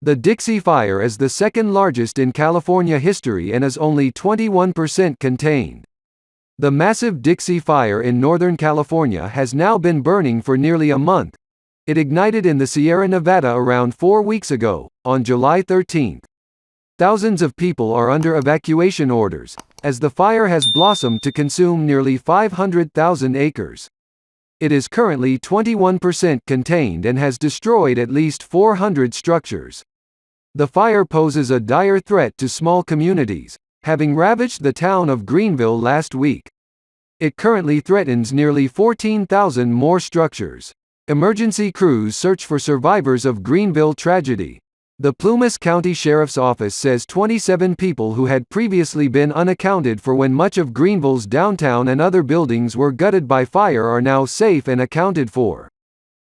The Dixie Fire is the second largest in California history and is only 21% contained. The massive Dixie Fire in Northern California has now been burning for nearly a month. It ignited in the Sierra Nevada around 4 weeks ago, on July 13. Thousands of people are under evacuation orders, as the fire has blossomed to consume nearly 500,000 acres. It is currently 21% contained and has destroyed at least 400 structures. The fire poses a dire threat to small communities, having ravaged the town of Greenville last week. It currently threatens nearly 14,000 more structures. Emergency crews search for survivors of Greenville tragedy. The Plumas County Sheriff's Office says 27 people who had previously been unaccounted for when much of Greenville's downtown and other buildings were gutted by fire are now safe and accounted for.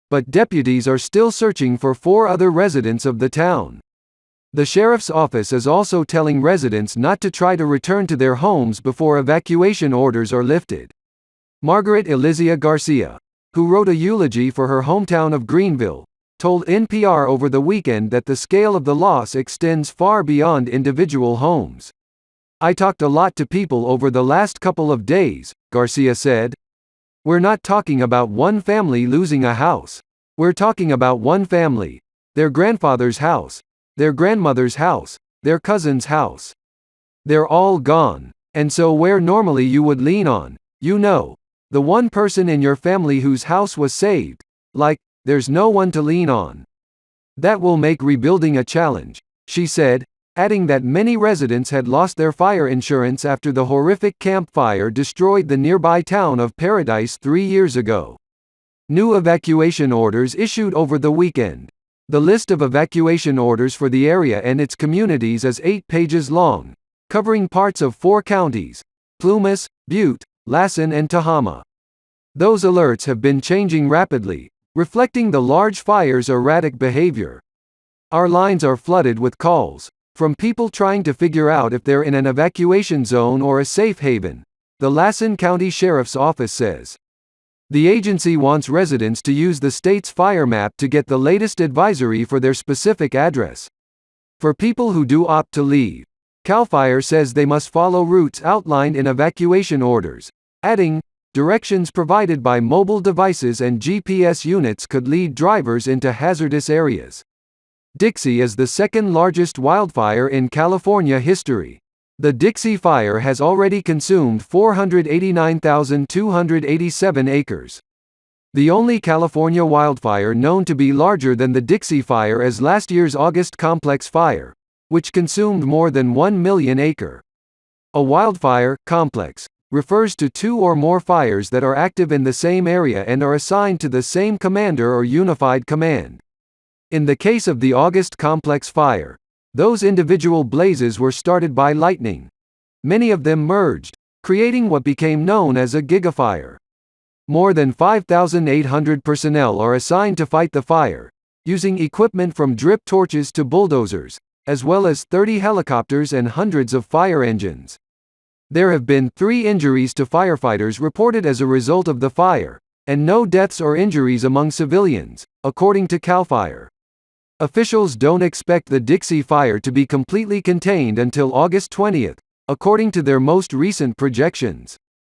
But deputies are still searching for 4 other residents of the town. The sheriff's office is also telling residents not to try to return to their homes before evacuation orders are lifted. Margaret Elizia Garcia, who wrote a eulogy for her hometown of Greenville, told NPR over the weekend that the scale of the loss extends far beyond individual homes. "I talked a lot to people over the last couple of days," Garcia said. "We're not talking about one family losing a house. We're talking about one family, their grandfather's house, their grandmother's house, their cousin's house. They're all gone. And so where normally you would lean on, the one person in your family whose house was saved, there's no one to lean on. That will make rebuilding a challenge," she said, adding that many residents had lost their fire insurance after the horrific Camp Fire destroyed the nearby town of Paradise 3 years ago. New evacuation orders issued over the weekend. The list of evacuation orders for the area and its communities is 8 pages long, covering parts of 4 counties: Plumas, Butte, Lassen and Tehama. Those alerts have been changing rapidly, reflecting the large fire's erratic behavior. "Our lines are flooded with calls from people trying to figure out if they're in an evacuation zone or a safe haven," the Lassen County Sheriff's Office says. The agency wants residents to use the state's fire map to get the latest advisory for their specific address. For people who do opt to leave, CAL FIRE says they must follow routes outlined in evacuation orders, adding, "Directions provided by mobile devices and GPS units could lead drivers into hazardous areas." Dixie is the second largest wildfire in California history. The Dixie Fire has already consumed 489,287 acres. The only California wildfire known to be larger than the Dixie Fire is last year's August complex fire, which consumed more than 1 million acres. A wildfire complex refers to 2 or more fires that are active in the same area and are assigned to the same commander or unified command. In the case of the August complex fire, those individual blazes were started by lightning. Many of them merged, creating what became known as a gigafire. More than 5,800 personnel are assigned to fight the fire, using equipment from drip torches to bulldozers, as well as 30 helicopters and hundreds of fire engines. There have been 3 injuries to firefighters reported as a result of the fire, and no deaths or injuries among civilians, according to CAL FIRE. Officials don't expect the Dixie Fire to be completely contained until August 20, according to their most recent projections.